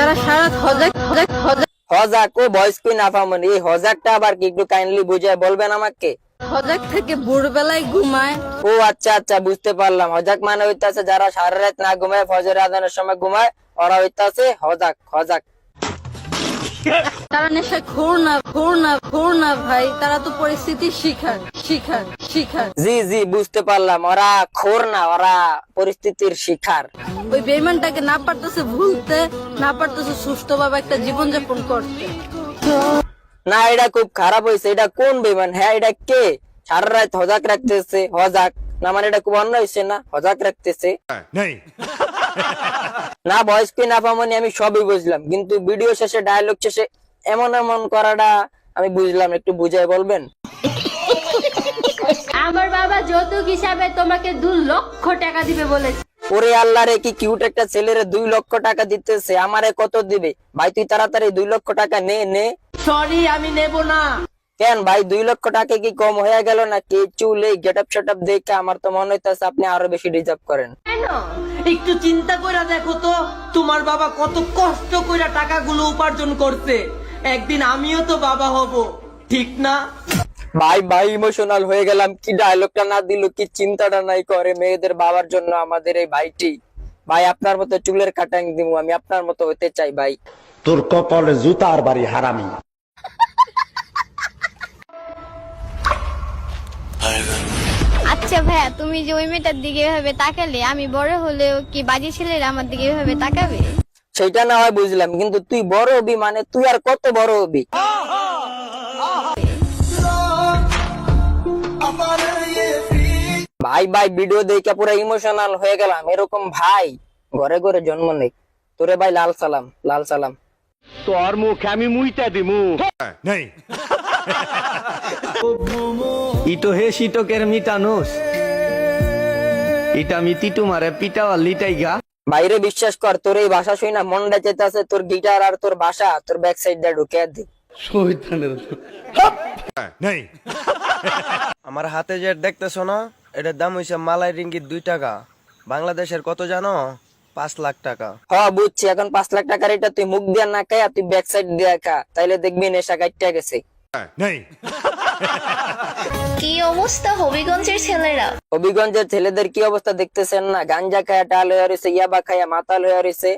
যারা সারা হজাক হজাক হজাক হজাক ও voice queen আফামনি, এই হজাকটা আবার কি একটু কাইন্ডলি বুঝায় বলবেন আমাকে? হজাক থেকে ভোরবেলায় ঘুমায়। ও আচ্ছা আচ্ছা, বুঝতে পারলাম। হজাক মানে হইতাছে যারা সারা রাত না ঘুমায়, ফজরের আজানের সময় ঘুমায়, ওরা হইতাছে হজাক। হজাক তারা নেশা খোর না ভাই, তারা তো পরিস্থিতির শিকার শিকার শিকার। জি জি, বুঝতে পারলাম। ওরা খোর না, ওরা পরিস্থিতির শিকার। ওই বেইমানটাকে না পারতেছে ভুলতে, না পারতেছে সুস্থভাবে একটা জীবনযাপন করতে। না, এটা খুব খারাপ হয়েছে। এটা কোন বেমান? হ্যাঁ, এটা কে সারা রাত হজাক রাখতেছে? হজাক না মানে এটা খুব অন্যায় হয়েছে না? হজাক রাখতেছে না। ভয়েস কুইন আফামনি, আমি সবই বুঝলাম, কিন্তু ভিডিও শেষে ডায়লগ শেষে এমন এমন করাটা আমি বুঝলাম। একটু বুঝাই বলবেন? আমার বাবা যৌতুক হিসাবে তোমাকে 2 লক্ষ টাকা দিবে বলেছে। ওরে আল্লাহ রে, কি কিউট একটা ছেলেরে 2 লক্ষ টাকা দিতেছে। আমারে কত দিবে ভাই? তুই তাড়াতাড়ি 2 লক্ষ টাকা নে। সরি, আমি নেব না। কেন ভাই, 2 লক্ষ টাকা কি কম হয়ে গেল নাকি? চুল এই গেট আপ সেট আপ দেখে আমার তো মনে হইতেছে আপনি আরো বেশি ডিজার্ভ করেন। কেন? একটু চিন্তা করে দেখো তো, তোমার বাবা কত কষ্ট করে টাকাগুলো উপার্জন করছে। একদিন আমিও তো বাবা হব, ঠিক না? ভাই ইমোশনাল হয়ে গেলাম। কি ডায়লগটা না দিল, কি চিন্তাটা নাই করে মেয়েদের বাবার জন্য আমাদের এই ভাইটি। ভাই আপনার মতো চুলের কাটাং দিব, আমি আপনার মতো হতে চাই ভাই। তোর কপালে জুতার বাড়ি হারামি। আচ্ছা ভাইয়া, তুমি যে ওই মেয়েটার দিকে এভাবে তাকালে, আমি বড় হলেও কি বাজে ছেলেরা আমার দিকে এভাবে তাকাবে? সেটা না হয় বুঝলাম, কিন্তু তুই বড় হবি মানে তুই আর কত বড় হবি? ভাই ভিডিও দেখে পুরো ইমোশনাল হয়ে গেলাম। এরকম ভাই ঘরে ঘরে জন্ম নেই। তোরে ভাই লাল সালাম। তোর মুখ আমি মুইতা দিমু। ইটো হে শিটকের মিটানোস, ইটা মিতি তোমারে পিটাওয়া লিটাই গা। বাইরে বিশ্বাস কর, তোর এই ভাষা শুই না মনটা চেতাছে তোর গিটার আর তোর ভাষা তোর ব্যাক সাইড দিয়ে ঢুকে দি। আমার হাতে যে দেখতেছো না, এটার দাম হইছে মালাই রিঙ্গিত 2 টাকা। বাংলাদেশের কত জানো? 5 লাখ টাকা। হ্যাঁ বুঝছি। এখন 5 লাখ টাকার এটা তুই মুখ দিয়ে না খাই, তুই ব্যাক সাইড দিয়ে খা, তাইলে দেখবি নেশা কাটতে গেছে। কি অবস্থা হবিগঞ্জের ছেলেরা? হবিগঞ্জের ছেলেদের কি অবস্থা দেখতেছেন না? গাঞ্জা খায়া টাল হয়ে রয়েছে, ইয়াবা খায়া মাতাল হয়ে রয়েছে।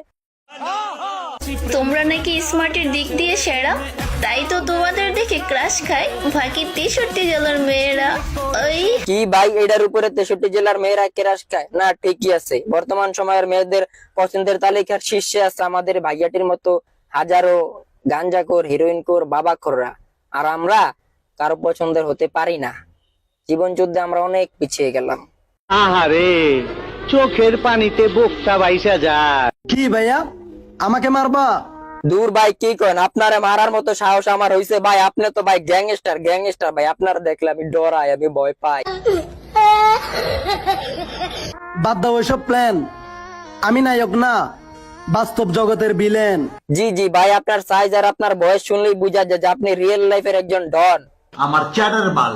তোমরা নাকি স্মার্টের দিক দিয়ে সেরা, তাই তো তোমাদের দেখে ক্রাশ খায় বাকি 63 জেলার মেয়েরা। ওই কি ভাই, এটার উপরে 63 জেলার মেয়েরা ক্রাশ খায় না? ঠিকই আছে। বর্তমান সময়ের মেয়েদের পছন্দের তালিকার শীর্ষে আছে আমাদের ভাইয়াটির মতো হাজারো গাঞ্জাখোর, হিরোইনখোর, বাবাখোররা। আর আমরা কারো পছন্দের হতে পারি না। জীবন যুদ্ধে আমরা অনেক পিছিয়ে গেলাম। আহারে, চোখের পানিতে বোকটা বাইসা যায়। কি ভাইয়া, আমাকে মারবা? দূর ভাই, কি করেন? আপনারে মারার মতো সাহস আমার হইছে ভাই? আপনি তো ভাই গ্যাংস্টার ভাই। আপনারা দেখলে আমি ডরাই, আমি ভয় পাই। বাদ দাও ওইসব প্ল্যান। আমি নায়ক না, বাস্তব জগতের ভিলেন। জি ভাই, আপনার সাইজ আর আপনার বয়স শুনলেই বুঝা যায় যে আপনি রিয়েল লাইফের একজন ডন। আমার চ্যাটার বাল।